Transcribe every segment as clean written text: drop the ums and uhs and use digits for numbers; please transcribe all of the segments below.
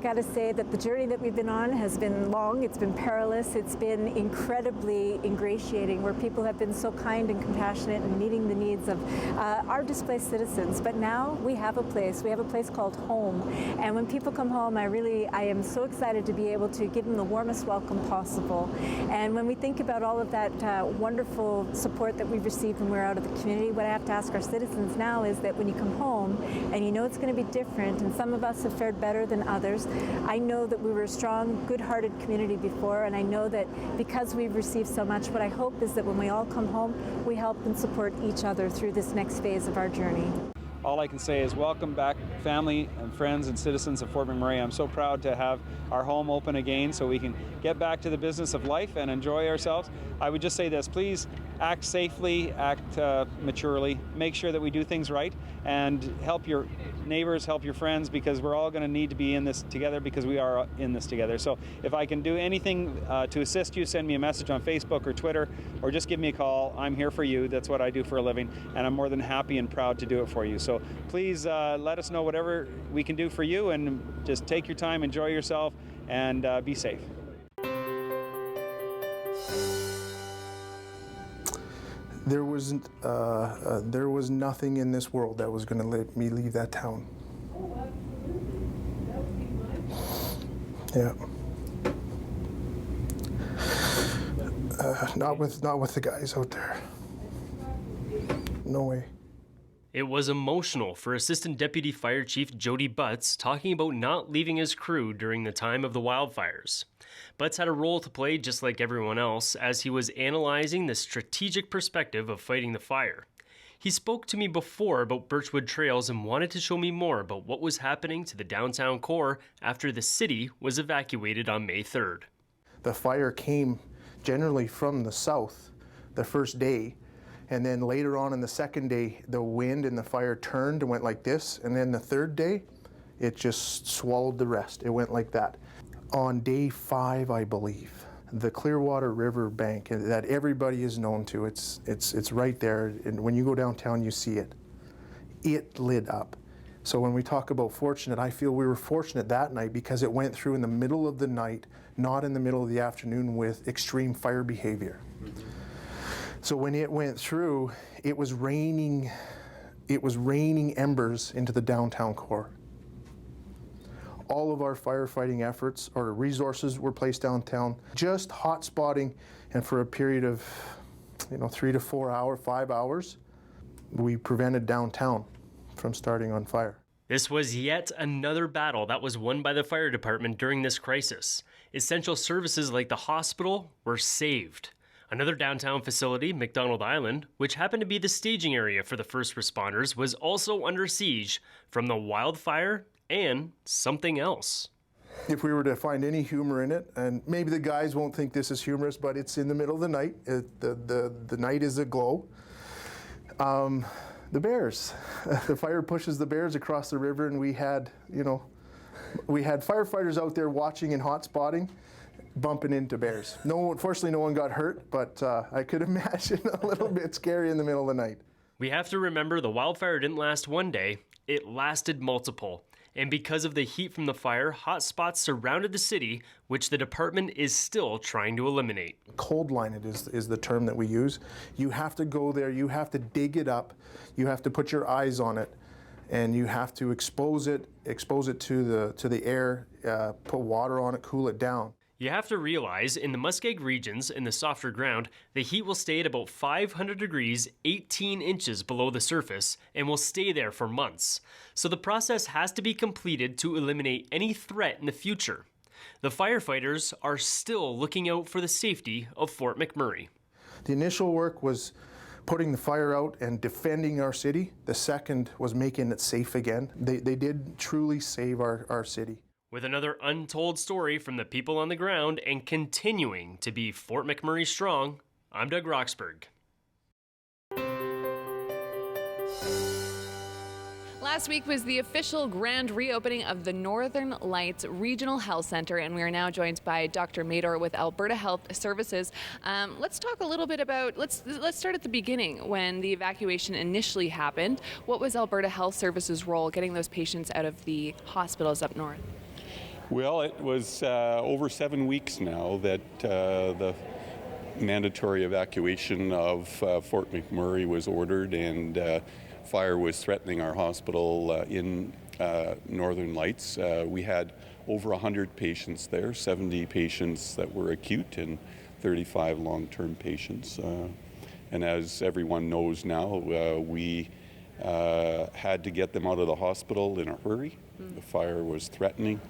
got to say that the journey that we've been on has been long, it's been perilous, it's been incredibly ingratiating, where people have been so kind and compassionate and meeting the needs of our displaced citizens. But now we have a place called home. And when people come home, I am so excited to be able to give them the warmest welcome possible. And when we think about all of that wonderful support that we've received when we're out of the community, what I have to ask our citizens now is that when you come home and you know it's going to be different, and some of us have fared better than others, I know that we were a strong, good-hearted community before, and I know that because we've received so much, what I hope is that when we all come home, we help and support each other through this next phase of our journey. All I can say is welcome back, family and friends and citizens of Fort McMurray. I'm so proud to have our home open again so we can get back to the business of life and enjoy ourselves. I would just say this, please act safely, act maturely, make sure that we do things right, and help your neighbors, help your friends, because we're all going to need to be in this together, because we are in this together. So if I can do anything to assist you, send me a message on Facebook or Twitter, or just give me a call. I'm here for you. That's what I do for a living, and I'm more than happy and proud to do it for you. So please let us know whatever we can do for you, and just take your time, enjoy yourself, and be safe. There was nothing in this world that was going to let me leave that town. Yeah. Not with the guys out there. No way. It was emotional for Assistant Deputy Fire Chief Jody Butts talking about not leaving his crew during the time of the wildfires. Butts had a role to play just like everyone else as he was analyzing the strategic perspective of fighting the fire. He spoke to me before about Birchwood Trails and wanted to show me more about what was happening to the downtown core after the city was evacuated on May 3rd. The fire came generally from the south the first day, and then later on in the second day, the wind and the fire turned and went like this, and then the third day, it just swallowed the rest. It went like that. On day 5, I believe, the Clearwater River bank that everybody is known to, it's right there, and when you go downtown, you see it. It lit up. So when we talk about fortunate, I feel we were fortunate that night because it went through in the middle of the night, not in the middle of the afternoon with extreme fire behavior. So when it went through, it was raining embers into the downtown core. All of our firefighting efforts or resources were placed downtown, just hot spotting, and for a period of 3 to 4 hours, 5 hours, we prevented downtown from starting on fire. This was yet another battle that was won by the fire department during this crisis. Essential services like the hospital were saved. Another downtown facility, McDonald Island, which happened to be the staging area for the first responders, was also under siege from the wildfire and something else. If we were to find any humor in it, and maybe the guys won't think this is humorous, but it's in the middle of the night. The night is aglow. The bears. The fire pushes the bears across the river, and we had firefighters out there watching and hot spotting, bumping into bears. Fortunately, no one got hurt, but I could imagine a little bit scary in the middle of the night. We have to remember the wildfire didn't last one day, it lasted multiple. And because of the heat from the fire, hot spots surrounded the city, which the department is still trying to eliminate. Cold line is the term that we use. You have to go there, you have to dig it up, you have to put your eyes on it, and you have to expose it to the air, put water on it, cool it down. You have to realize, in the muskeg regions, in the softer ground, the heat will stay at about 500 degrees, 18 inches below the surface, and will stay there for months. So the process has to be completed to eliminate any threat in the future. The firefighters are still looking out for the safety of Fort McMurray. The initial work was putting the fire out and defending our city. The second was making it safe again. They did truly save our city. With another untold story from the people on the ground and continuing to be Fort McMurray strong, I'm Doug Roxburgh. Last week was the official grand reopening of the Northern Lights Regional Health Center, and we are now joined by Dr. Mador with Alberta Health Services. Let's talk a little bit about, let's start at the beginning when the evacuation initially happened. What was Alberta Health Services' role getting those patients out of the hospitals up north? Well, it was over 7 weeks now that the mandatory evacuation of Fort McMurray was ordered, and fire was threatening our hospital in Northern Lights. We had over 100 patients there, 70 patients that were acute and 35 long-term patients. And as everyone knows now, we had to get them out of the hospital in a hurry. The fire was threatening,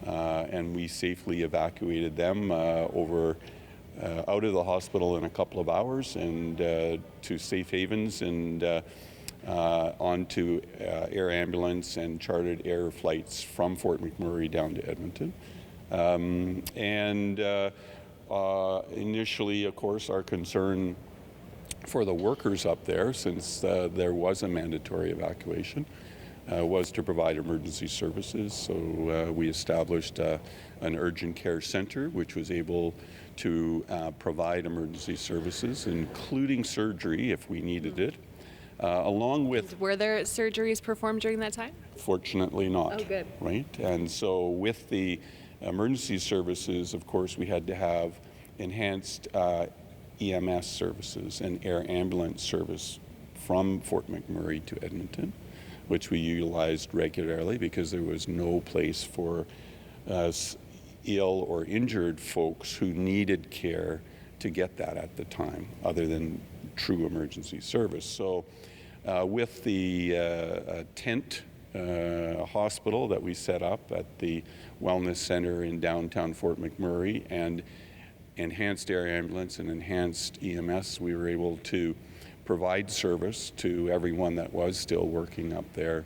and we safely evacuated them out of the hospital in a couple of hours and to safe havens and onto air ambulance and chartered air flights from Fort McMurray down to Edmonton. Initially, of course, our concern for the workers up there, since there was a mandatory evacuation, was to provide emergency services. So we established an urgent care center, which was able to provide emergency services, including surgery if we needed it. Along with... Were there surgeries performed during that time? Fortunately not. Oh, good. Right? And so with the emergency services, of course, we had to have enhanced EMS services and air ambulance service from Fort McMurray to Edmonton, which we utilized regularly because there was no place for ill or injured folks who needed care to get that at the time, other than true emergency service. So with the tent hospital that we set up at the Wellness Center in downtown Fort McMurray and enhanced air ambulance and enhanced EMS, we were able to provide service to everyone that was still working up there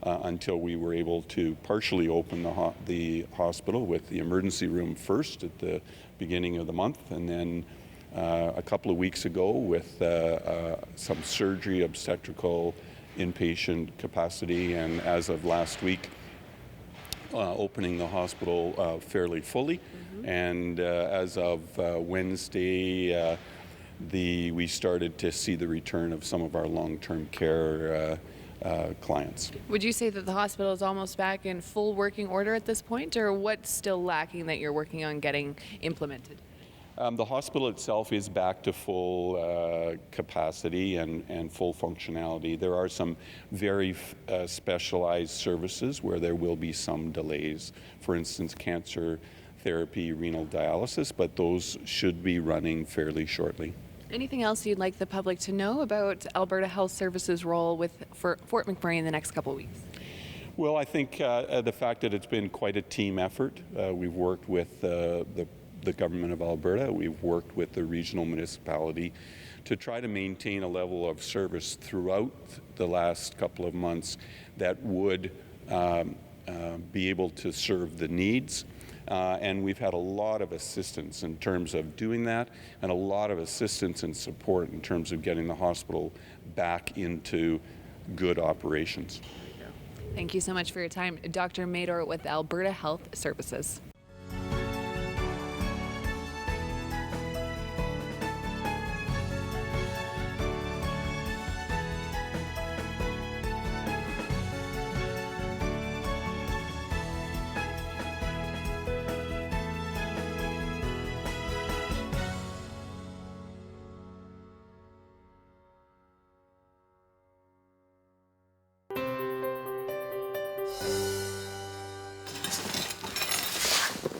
until we were able to partially open the hospital with the emergency room first at the beginning of the month, and then a couple of weeks ago with some surgery, obstetrical, inpatient capacity, and as of last week, opening the hospital fairly fully. And as of Wednesday, we started to see the return of some of our long-term care clients. Would you say that the hospital is almost back in full working order at this point, or what's still lacking that you're working on getting implemented? The hospital itself is back to full capacity and full functionality. There are some very specialized services where there will be some delays. For instance, cancer therapy, renal dialysis, but those should be running fairly shortly. Anything else you'd like the public to know about Alberta Health Services' role for Fort McMurray in the next couple of weeks? Well, I think the fact that it's been quite a team effort. We've worked with the government of Alberta. We've worked with the regional municipality to try to maintain a level of service throughout the last couple of months that would be able to serve the needs. And we've had a lot of assistance in terms of doing that, and a lot of assistance and support in terms of getting the hospital back into good operations. Thank you so much for your time. Dr. Mador with Alberta Health Services.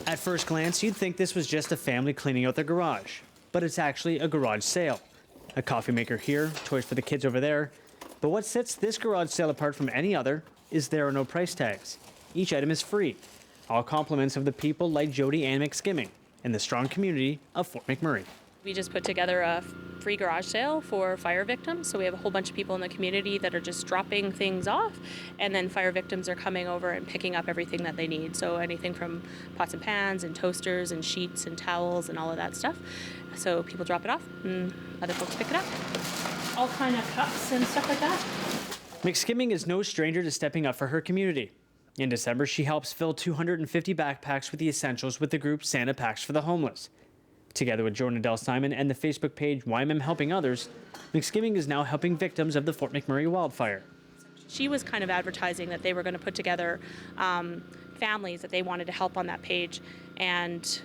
At first glance, you'd think this was just a family cleaning out their garage, but it's actually a garage sale. A coffee maker here, toys for the kids over there. But what sets this garage sale apart from any other is there are no price tags. Each item is free. All compliments of the people like Jody and McSkimming and the strong community of Fort McMurray. We just put together a free garage sale for fire victims. So we have a whole bunch of people in the community that are just dropping things off, and then fire victims are coming over and picking up everything that they need. So anything from pots and pans and toasters and sheets and towels and all of that stuff. So people drop it off and other folks pick it up. All kind of cups and stuff like that. McSkimming is no stranger to stepping up for her community. In December, she helps fill 250 backpacks with the essentials with the group Santa Packs for the Homeless. Together with Jordan Adele Simon and the Facebook page YMM Helping Others, McSkimming is now helping victims of the Fort McMurray wildfire. She was kind of advertising that they were going to put together families that they wanted to help on that page, and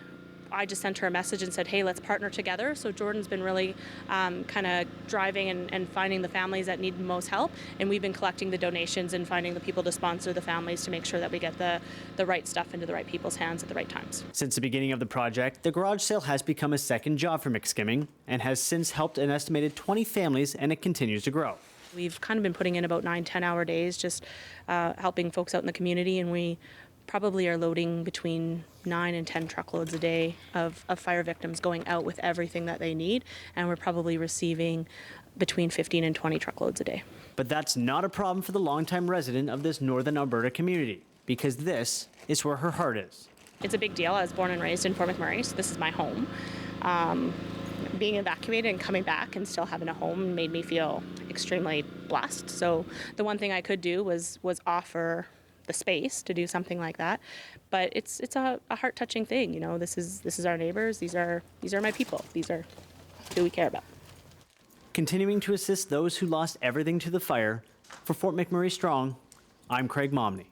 I just sent her a message and said, hey, let's partner together. So Jordan's been really kind of driving and finding the families that need the most help, and we've been collecting the donations and finding the people to sponsor the families to make sure that we get the right stuff into the right people's hands at the right times. Since the beginning of the project, the garage sale has become a second job for McSkimming and has since helped an estimated 20 families, and it continues to grow. We've kind of been putting in about 9-10 hour days just helping folks out in the community, and we probably are loading between 9 and 10 truckloads a day of fire victims going out with everything that they need, and we're probably receiving between 15 and 20 truckloads a day. But that's not a problem for the longtime resident of this northern Alberta community, because this is where her heart is. It's a big deal. I was born and raised in Fort McMurray, so this is my home. Being evacuated and coming back and still having a home made me feel extremely blessed. So the one thing I could do was offer the space to do something like that, but it's a heart-touching thing. You know, this is our neighbors. These are my people. These are who we care about. Continuing to assist those who lost everything to the fire, for Fort McMurray Strong, I'm Craig Momney.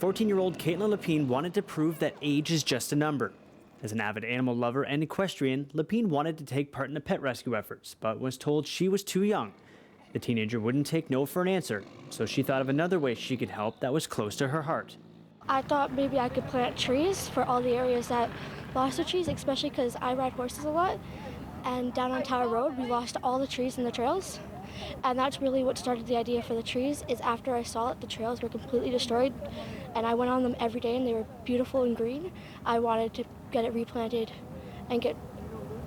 14-year-old Caitlin Lapine wanted to prove that age is just a number. As an avid animal lover and equestrian, Lapine wanted to take part in the pet rescue efforts, but was told she was too young. The teenager wouldn't take no for an answer, so she thought of another way she could help that was close to her heart. I thought maybe I could plant trees for all the areas that lost the trees, especially because I ride horses a lot. And down on Tower Road, we lost all the trees in the trails. And that's really what started the idea for the trees, is after I saw it, the trails were completely destroyed. And I went on them every day and they were beautiful and green. I wanted to get it replanted and get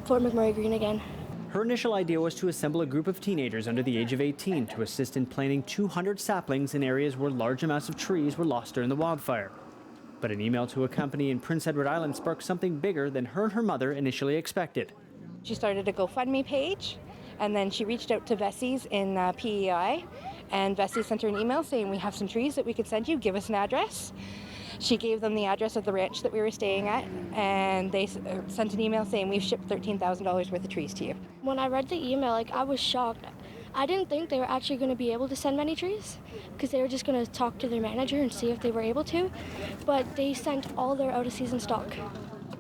Fort McMurray green again. Her initial idea was to assemble a group of teenagers under the age of 18 to assist in planting 200 saplings in areas where large amounts of trees were lost during the wildfire. But an email to a company in Prince Edward Island sparked something bigger than her and her mother initially expected. She started a GoFundMe page, and then she reached out to Vessie's in PEI, and Vessie sent her an email saying, we have some trees that we could send you, give us an address. She gave them the address of the ranch that we were staying at, and they sent an email saying, we've shipped $13,000 worth of trees to you. When I read the email, I was shocked. I didn't think they were actually going to be able to send many trees, because they were just going to talk to their manager and see if they were able to, but they sent all their out-of-season stock.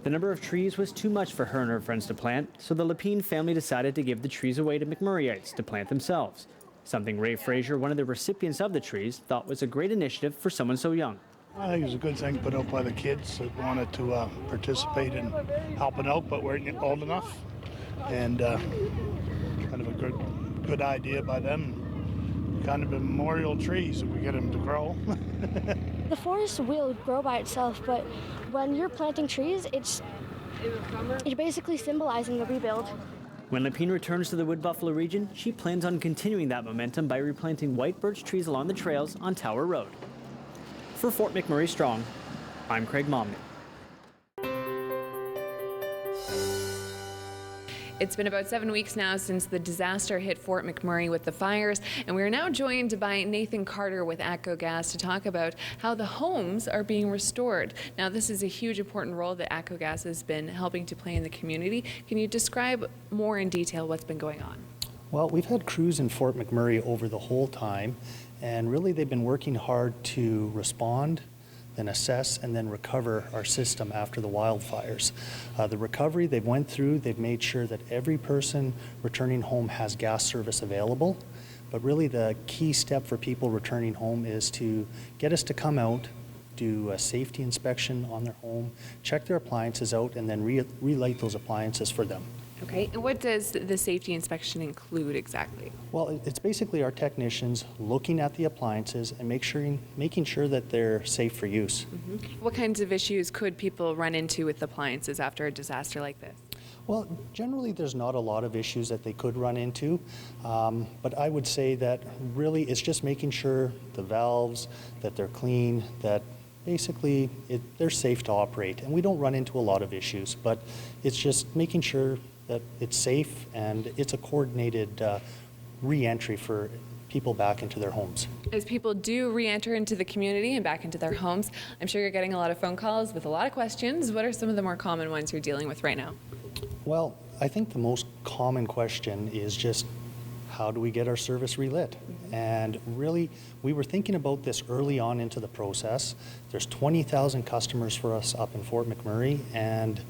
The number of trees was too much for her and her friends to plant, so the Lapine family decided to give the trees away to McMurrayites to plant themselves. Something Ray Fraser, one of the recipients of the trees, thought was a great initiative for someone so young. I think it was a good thing put out by the kids that wanted to participate in helping out but weren't old enough. And kind of a good idea by them. Kind of a memorial trees if we get them to grow. The forest will grow by itself, but when you're planting trees, you're basically symbolizing the rebuild. When Lapine returns to the Wood Buffalo region, she plans on continuing that momentum by replanting white birch trees along the trails on Tower Road. For Fort McMurray Strong, I'm Craig Momney. It's been about 7 weeks now since the disaster hit Fort McMurray with the fires, and we are now joined by Nathan Carter with ATCO Gas to talk about how the homes are being restored. Now, this is a huge important role that ATCO Gas has been helping to play in the community. Can you describe more in detail what's been going on? Well, we've had crews in Fort McMurray over the whole time, and really they've been working hard to respond, then assess, and then recover our system after the wildfires. The recovery they've went through, they've made sure that every person returning home has gas service available. But really the key step for people returning home is to get us to come out, do a safety inspection on their home, check their appliances out, and then relight those appliances for them. Okay, and what does the safety inspection include exactly? Well, it's basically our technicians looking at the appliances and making sure that they're safe for use. Mm-hmm. What kinds of issues could people run into with appliances after a disaster like this? Well, generally there's not a lot of issues that they could run into, but I would say that really it's just making sure the valves, that they're clean, that basically they're safe to operate, and we don't run into a lot of issues, but it's just making sure that it's safe and it's a coordinated re-entry for people back into their homes. As people do re-enter into the community and back into their homes, I'm sure you're getting a lot of phone calls with a lot of questions. What are some of the more common ones you're dealing with right now? Well, I think the most common question is just how do we get our service relit? And really, we were thinking about this early on into the process. There's 20,000 customers for us up in Fort McMurray, and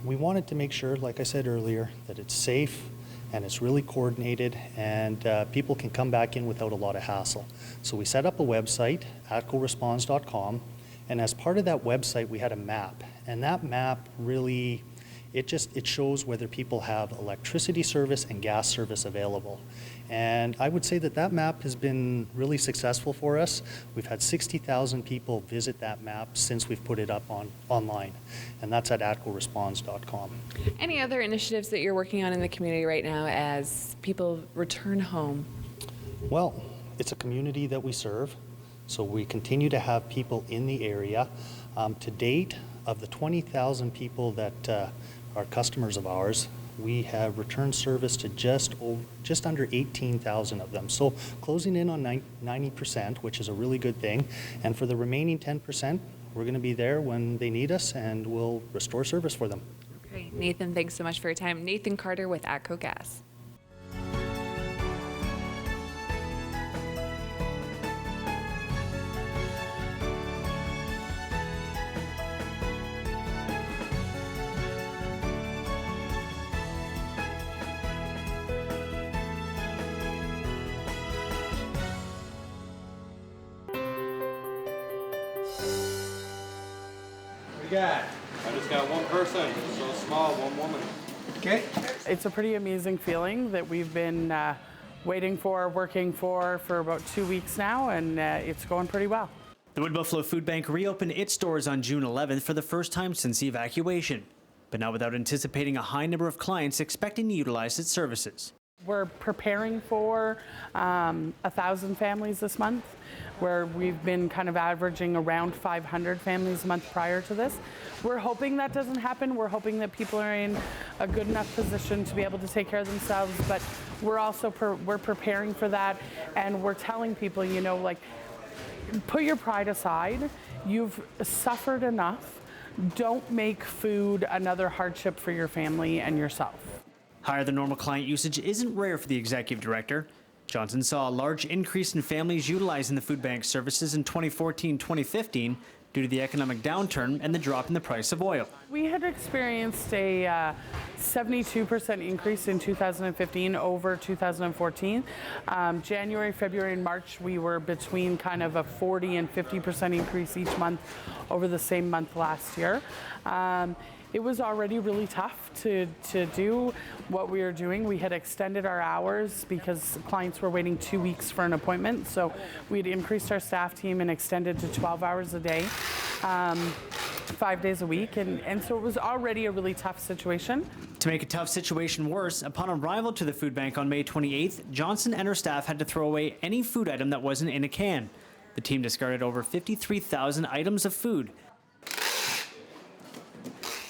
we wanted to make sure, like I said earlier, that it's safe and it's really coordinated, and people can come back in without a lot of hassle. So we set up a website, atcoresponds.com, and as part of that website, we had a map. And that map really, it shows whether people have electricity service and gas service available. And I would say that that map has been really successful for us. We've had 60,000 people visit that map since we've put it up online. And that's at atcoresponds.com. Any other initiatives that you're working on in the community right now as people return home? Well, it's a community that we serve, so we continue to have people in the area. To date, of the 20,000 people that are customers of ours, we have returned service to just under 18,000 of them. So closing in on 90%, which is a really good thing. And for the remaining 10%, we're going to be there when they need us, and we'll restore service for them. Okay, Nathan, thanks so much for your time. Nathan Carter with ATCO Gas. I just got one person, so small, one woman. Okay. It's a pretty amazing feeling that we've been waiting for, working for about 2 weeks now, and it's going pretty well. The Wood Buffalo Food Bank reopened its doors on June 11th for the first time since the evacuation, but not without anticipating a high number of clients expecting to utilize its services. We're preparing for 1,000 families this month, where we've been kind of averaging around 500 families a month prior to this. We're hoping that doesn't happen. We're hoping that people are in a good enough position to be able to take care of themselves, but we're also we're preparing for that, and we're telling people, you know, like, put your pride aside. You've suffered enough. Don't make food another hardship for your family and yourself. Higher than normal client usage isn't rare for the executive director. Johnson saw a large increase in families utilizing the food bank services in 2014-2015 due to the economic downturn and the drop in the price of oil. We had experienced a 72% increase in 2015 over 2014. January, February, and March, we were between kind of a 40 and 50% increase each month over the same month last year. It was already really tough to do what we were doing. We had extended our hours because clients were waiting 2 weeks for an appointment. So we'd increased our staff team and extended to 12 hours a day, 5 days a week. And so it was already a really tough situation. To make a tough situation worse, upon arrival to the food bank on May 28th, Johnson and her staff had to throw away any food item that wasn't in a can. The team discarded over 53,000 items of food.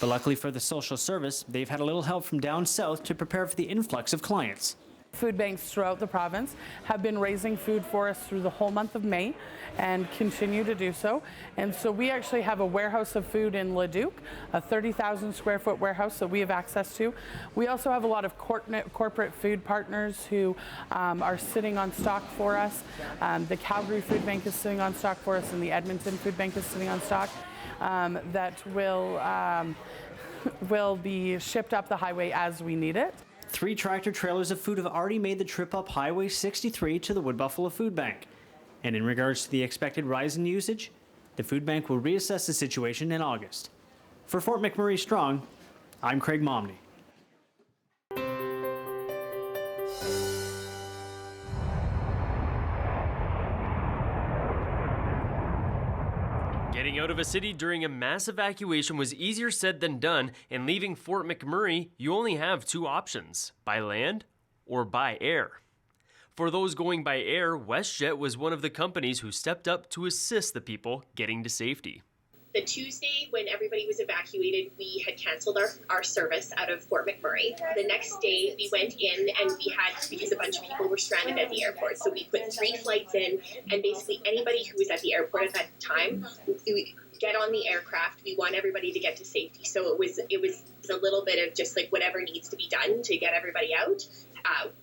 But luckily for the social service, they've had a little help from down south to prepare for the influx of clients. Food banks throughout the province have been raising food for us through the whole month of May and continue to do so. And so we actually have a warehouse of food in Leduc, a 30,000 square foot warehouse that we have access to. We also have a lot of corporate food partners who are sitting on stock for us. The Calgary Food Bank is sitting on stock for us, and the Edmonton Food Bank is sitting on stock. That will be shipped up the highway as we need it. 3 tractor trailers of food have already made the trip up Highway 63 to the Wood Buffalo Food Bank. And in regards to the expected rise in usage, the food bank will reassess the situation in August. For Fort McMurray Strong, I'm Craig Momney. Getting out of a city during a mass evacuation was easier said than done, and leaving Fort McMurray, you only have 2 options: by land or by air. For those going by air, WestJet was one of the companies who stepped up to assist the people getting to safety. The Tuesday when everybody was evacuated, we had canceled our service out of Fort McMurray. The next day we went in and we had, because a bunch of people were stranded at the airport, so we put 3 flights in, and basically anybody who was at the airport at that time, we get on the aircraft. We want everybody to get to safety. So it was a little bit of just like whatever needs to be done to get everybody out,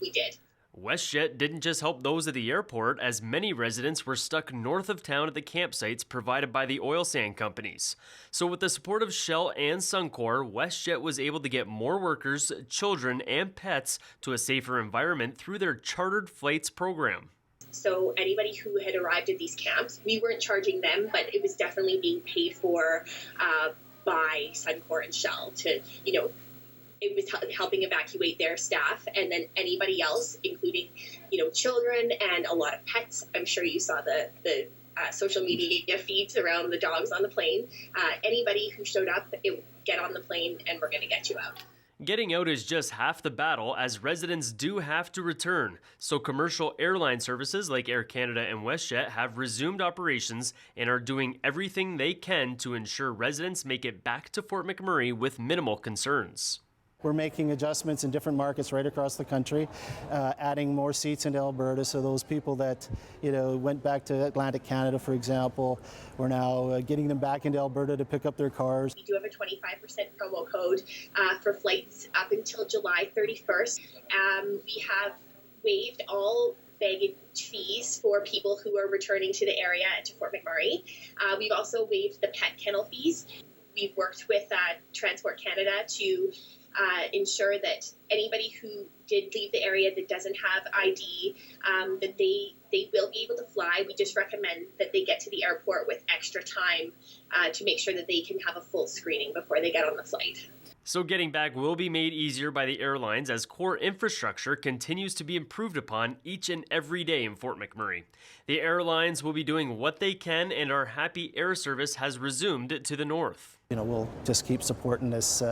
we did. WestJet didn't just help those at the airport, as many residents were stuck north of town at the campsites provided by the oil sand companies. So with the support of Shell and Suncor, WestJet was able to get more workers, children, and pets to a safer environment through their chartered flights program. So anybody who had arrived at these camps, we weren't charging them, but it was definitely being paid for by Suncor and Shell to, it was helping evacuate their staff, and then anybody else, including, children and a lot of pets. I'm sure you saw the social media feeds around the dogs on the plane. Anybody who showed up, get on the plane and we're going to get you out. Getting out is just half the battle, as residents do have to return. So commercial airline services like Air Canada and WestJet have resumed operations and are doing everything they can to ensure residents make it back to Fort McMurray with minimal concerns. We're making adjustments in different markets right across the country, adding more seats into Alberta, so those people that went back to Atlantic Canada, for example, we're now getting them back into Alberta to pick up their cars. We do have a 25% promo code for flights up until July 31st. We have waived all baggage fees for people who are returning to the area and to Fort McMurray. We've also waived the pet kennel fees. We've worked with Transport Canada to ensure that anybody who did leave the area that doesn't have ID, that they will be able to fly. We just recommend that they get to the airport with extra time to make sure that they can have a full screening before they get on the flight. So getting back will be made easier by the airlines as core infrastructure continues to be improved upon each and every day in Fort McMurray. The airlines will be doing what they can, and our Happy Air service has resumed to the north. We'll just keep supporting this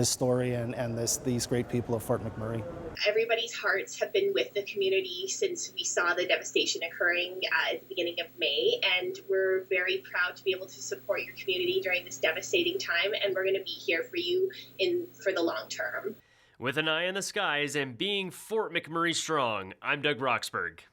story and these great people of Fort McMurray. Everybody's hearts have been with the community since we saw the devastation occurring at the beginning of May, and we're very proud to be able to support your community during this devastating time, and we're going to be here for you for the long term. With an eye on the skies and being Fort McMurray strong, I'm Doug Roxburgh.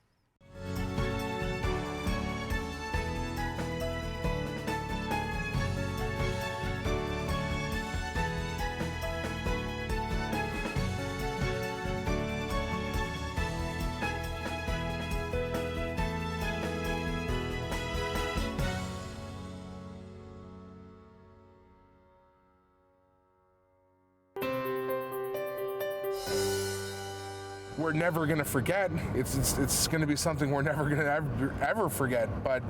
We're never going to forget. It's going to be something we're never going to ever forget. But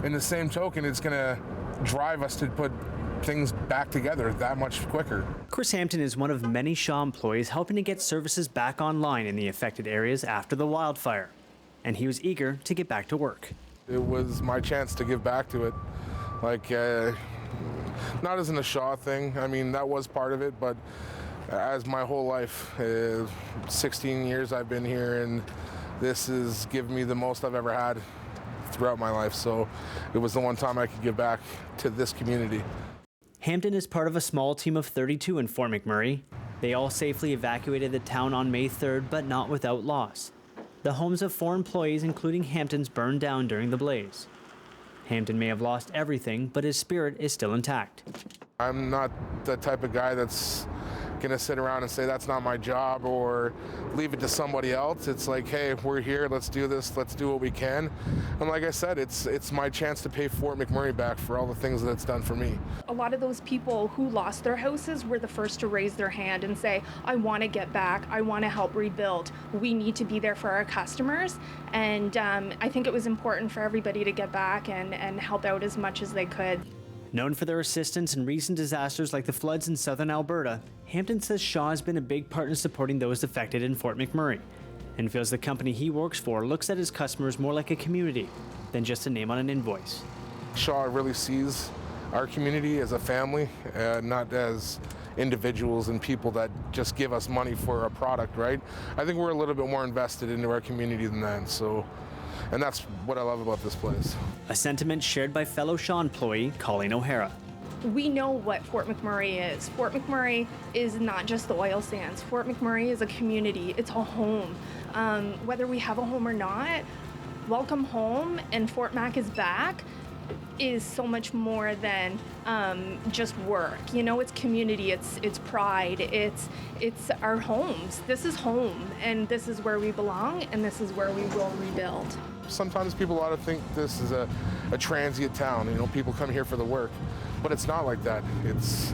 in the same token, it's going to drive us to put things back together that much quicker. Chris Hampton is one of many Shaw employees helping to get services back online in the affected areas after the wildfire. And he was eager to get back to work. It was my chance to give back to it. Not as in a Shaw thing. I mean, that was part of it, but as my whole life, 16 years I've been here, and this has given me the most I've ever had throughout my life. So it was the one time I could give back to this community. Hampton is part of a small team of 32 in Fort McMurray. They all safely evacuated the town on May 3rd, but not without loss. The homes of 4 employees, including Hampton's, burned down during the blaze. Hampton may have lost everything, but his spirit is still intact. I'm not the type of guy that's going to sit around and say that's not my job or leave it to somebody else. It's like, hey, we're here, let's do this, let's do what we can. And like I said, it's my chance to pay Fort McMurray back for all the things that it's done for me. A lot of those people who lost their houses were the first to raise their hand and say, I want to get back, I want to help rebuild. We need to be there for our customers. And I think it was important for everybody to get back and help out as much as they could. Known for their assistance in recent disasters like the floods in southern Alberta, Hampton says Shaw has been a big part in supporting those affected in Fort McMurray, and feels the company he works for looks at his customers more like a community than just a name on an invoice. Shaw really sees our community as a family, not as individuals and people that just give us money for a product, right? I think we're a little bit more invested into our community than that, and that's what I love about this place. A sentiment shared by fellow Shaw employee Colleen O'Hara. We know what Fort McMurray is. Fort McMurray is not just the oil sands. Fort McMurray is a community. It's a home. Whether we have a home or not, welcome home, and Fort Mac is back. is so much more than just work. You know, it's community, it's pride, it's our homes. This is home, and this is where we belong, and this is where we will rebuild. Sometimes people ought to think this is a transient town. You know, people come here for the work, but it's not like that. It's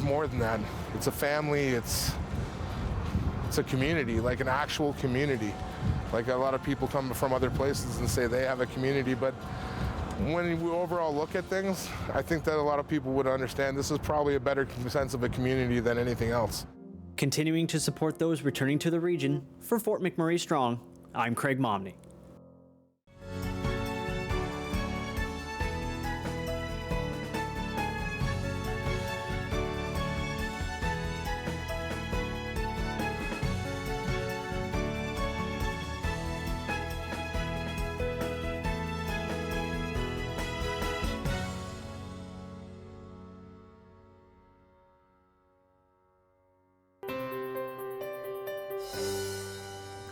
more than that. It's a family. It's a community, like an actual community. Like a lot of people come from other places and say they have a community, but when we overall look at things, I think that a lot of people would understand this is probably a better sense of a community than anything else. Continuing to support those returning to the region, for Fort McMurray Strong, I'm Craig Momney.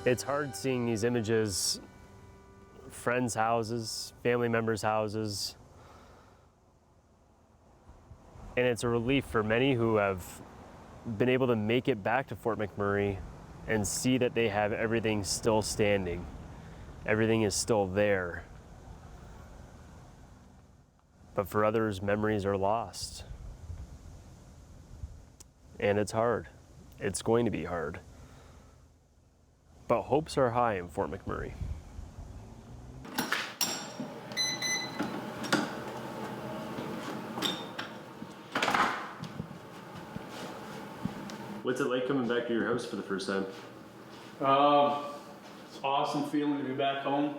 It's hard seeing these images, friends' houses, family members' houses, and it's a relief for many who have been able to make it back to Fort McMurray and see that they have everything still standing. Everything is still there. But for others, memories are lost. And it's hard. It's going to be hard. But hopes are high in Fort McMurray. What's it like coming back to your house for the first time? It's an awesome feeling to be back home.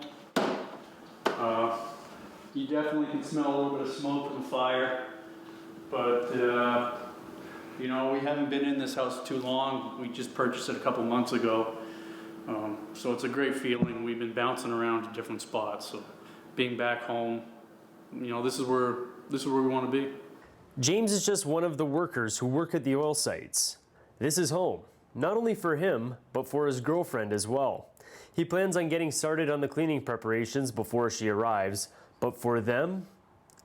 You definitely can smell a little bit of smoke from the fire, but you know, we haven't been in this house too long. We just purchased it a couple months ago. So it's a great feeling. We've been bouncing around to different spots. So being back home, you know, this is where we want to be. James is just one of the workers who work at the oil sites. This is home, not only for him, but for his girlfriend as well. He plans on getting started on the cleaning preparations before she arrives, but for them,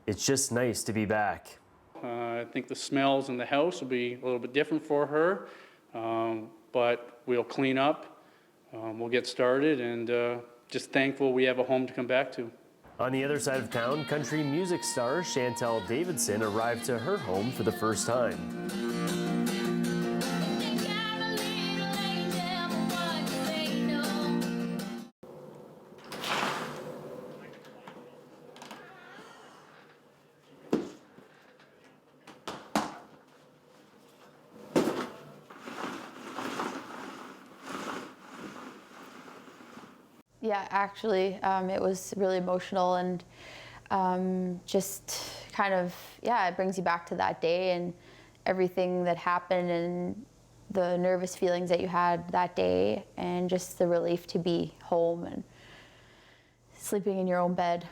it's just nice to be back. I think the smells in the house will be a little bit different for her, but we'll clean up. We'll get started, and just thankful we have a home to come back to. On the other side of town, country music star Chantel Davidson arrived to her home for the first time. Yeah, actually, it was really emotional and just kind of, yeah, it brings you back to that day and everything that happened and the nervous feelings that you had that day and just the relief to be home and sleeping in your own bed.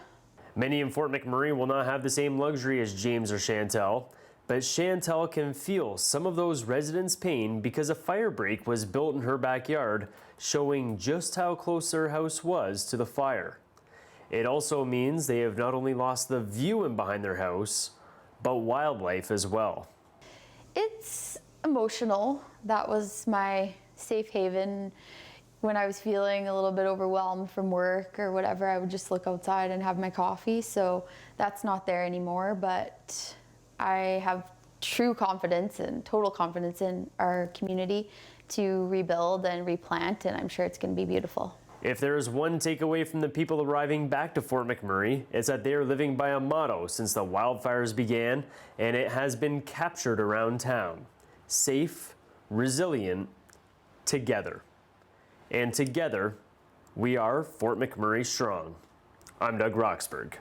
Many in Fort McMurray will not have the same luxury as James or Chantel, but Chantel can feel some of those residents' pain because a fire break was built in her backyard, showing just how close their house was to the fire. It also means they have not only lost the view in behind their house, but wildlife as well. It's emotional. That was my safe haven. When I was feeling a little bit overwhelmed from work or whatever, I would just look outside and have my coffee. So that's not there anymore, but I have true confidence and total confidence in our community to rebuild and replant, and I'm sure it's going to be beautiful. If there is one takeaway from the people arriving back to Fort McMurray, it's that they are living by a motto since the wildfires began, and it has been captured around town. Safe, resilient, together. And together, we are Fort McMurray Strong. I'm Doug Roxburgh.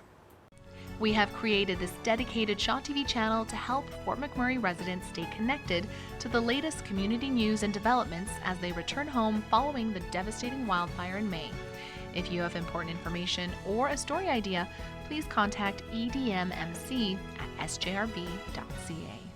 We have created this dedicated Shaw TV channel to help Fort McMurray residents stay connected to the latest community news and developments as they return home following the devastating wildfire in May. If you have important information or a story idea, please contact edmmc@sjrb.ca.